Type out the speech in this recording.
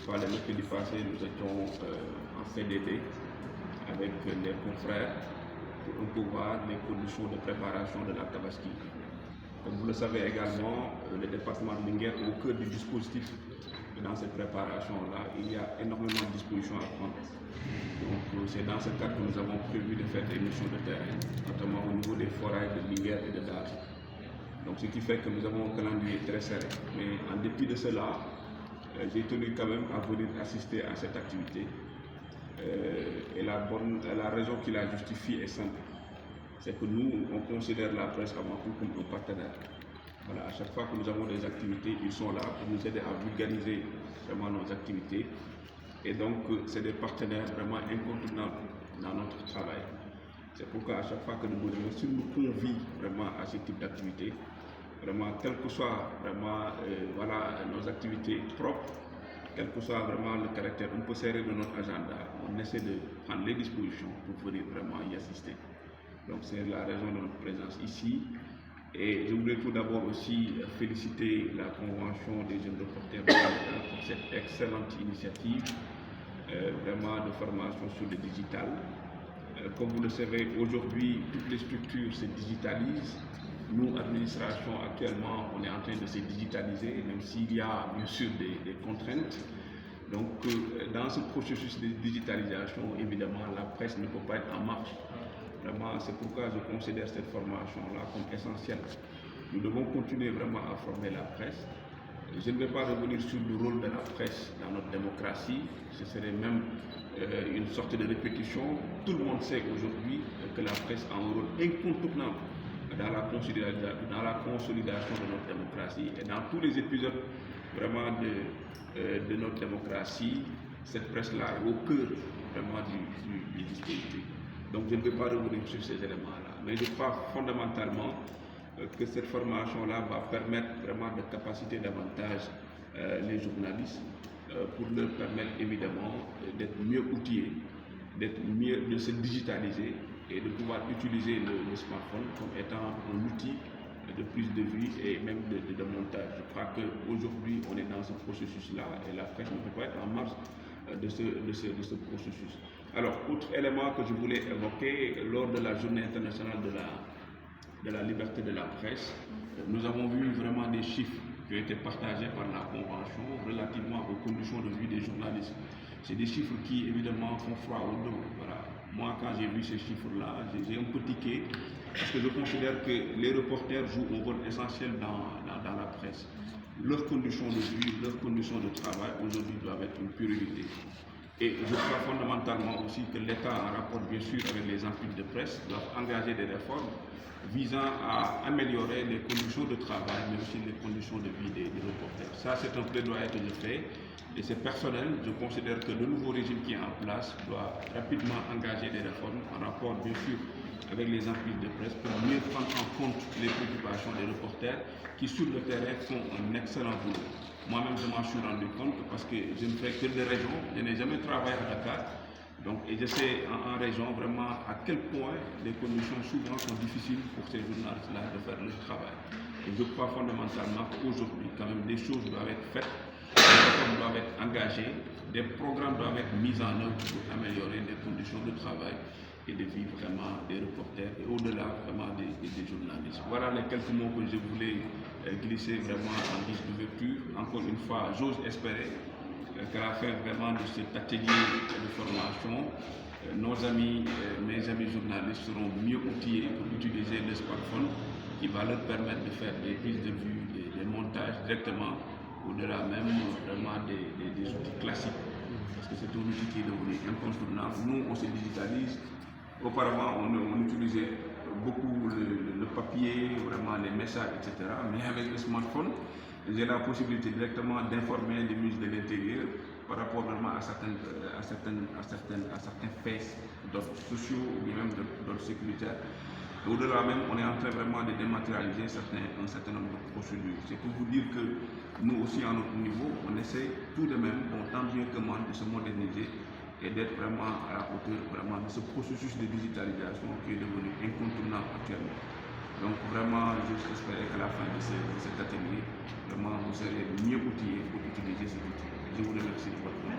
pas, le mercredi passé, nous étions en CDD avec les confrères pour un peu voir les conditions de préparation de la Tabaski. Comme vous le savez également, le département de Linguère est au cœur du dispositif. Dans cette préparation-là, il y a énormément de dispositions à prendre. Donc c'est dans ce cadre que nous avons prévu de faire des missions de terrain, notamment au niveau des forêts de Linguère et de Dar. Donc ce qui fait que nous avons un calendrier très serré. Mais en dépit de cela, j'ai tenu quand même à venir assister à cette activité. Et la raison qui la justifie est simple. C'est que nous, on considère la presse avant tout comme un partenaire. Voilà, à chaque fois que nous avons des activités, ils sont là pour nous aider à vulgariser vraiment nos activités. Et donc, c'est des partenaires vraiment incontournables dans notre travail. C'est pourquoi à chaque fois que nous venons, si nous convient vraiment à ce type d'activité, vraiment, quel que soit vraiment nos activités propres, quel que soit vraiment le caractère un peu serré de notre agenda, on essaie de prendre les dispositions pour venir vraiment y assister. Donc c'est la raison de notre présence ici. Et je voudrais tout d'abord aussi féliciter la Convention des jeunes reporters pour cette excellente initiative vraiment de formation sur le digital. Comme vous le savez, aujourd'hui, toutes les structures se digitalisent. Nous, administration, actuellement, on est en train de se digitaliser, même s'il y a bien sûr des contraintes. Donc, dans ce processus de digitalisation, évidemment, la presse ne peut pas être en marche. Vraiment, c'est pourquoi je considère cette formation-là comme essentielle. Nous devons continuer vraiment à former la presse. Je ne vais pas revenir sur le rôle de la presse dans notre démocratie. Ce serait même une sorte de répétition. Tout le monde sait aujourd'hui que la presse a un rôle incontournable dans la consolidation de notre démocratie. Et dans tous les épisodes vraiment de notre démocratie, cette presse-là est au cœur vraiment du dispositif. Donc je ne vais pas revenir sur ces éléments-là. Mais je crois fondamentalement que cette formation-là va permettre vraiment de capaciter davantage les journalistes pour leur permettre évidemment d'être mieux outillés, de se digitaliser et de pouvoir utiliser le smartphone comme étant un outil de prise de vue et même de montage. Je crois qu'aujourd'hui on est dans ce processus-là et la presse ne peut pas être en marge de ce processus. Alors, autre élément que je voulais évoquer, lors de la journée internationale de la liberté de la presse, nous avons vu vraiment des chiffres qui ont été partagés par la Convention relativement aux conditions de vie des journalistes. C'est des chiffres qui, évidemment, font froid au dos. Voilà. Moi, quand j'ai vu ces chiffres-là, j'ai un peu tiqué, parce que je considère que les reporters jouent un rôle essentiel dans la presse. Leurs conditions de vie, leurs conditions de travail, aujourd'hui, doivent être une priorité. Et je crois fondamentalement aussi que l'État, en rapport bien sûr avec les entreprises de presse, doit engager des réformes visant à améliorer les conditions de travail, mais aussi les conditions de vie des reporters. Ça, c'est un plaidoyer que je fais et c'est personnel. Je considère que le nouveau régime qui est en place doit rapidement engager des réformes en rapport bien sûr avec les entreprises de presse pour mieux prendre en compte les préoccupations des reporters qui, sur le terrain, font un excellent boulot. Moi-même, je m'en suis rendu compte parce que je ne fais que des régions, je n'ai jamais travaillé à Dakar. Donc, et je sais en région vraiment à quel point les conditions souvent sont difficiles pour ces journalistes-là de faire leur travail. Et je crois fondamentalement qu'aujourd'hui, quand même, des choses doivent être faites, des réformes doivent être engagées, des programmes doivent être mis en œuvre pour améliorer les conditions de travail et de vie vraiment des reporters et au-delà vraiment des journalistes. Voilà les quelques mots que je voulais glisser vraiment en guise d'ouverture. Encore une fois, j'ose espérer qu'à la fin vraiment de cet atelier de formation, nos amis, mes amis journalistes seront mieux outillés pour utiliser le smartphone qui va leur permettre de faire des prises de vue, des montages directement au-delà même vraiment des outils classiques. Parce que c'est un outil qui est devenu incontournable. Nous, on se digitalise. Auparavant, on utilisait beaucoup le papier, vraiment les messages, etc. Mais avec le smartphone, j'ai la possibilité directement d'informer les ministres de l'Intérieur par rapport vraiment à certains faits d'ordre sociaux ou même d'ordre sécuritaire. Au-delà même, on est en train vraiment de dématérialiser un certain nombre de procédures. C'est pour vous dire que nous aussi, à notre niveau, on essaie tout de même, tant bien que mal, de se moderniser et d'être vraiment à la hauteur vraiment de ce processus de digitalisation qui est devenu incontournable actuellement. Donc vraiment, j'espère qu'à la fin de cet atelier, vraiment, vous serez mieux outillés pour utiliser ces outils. Je vous remercie de votre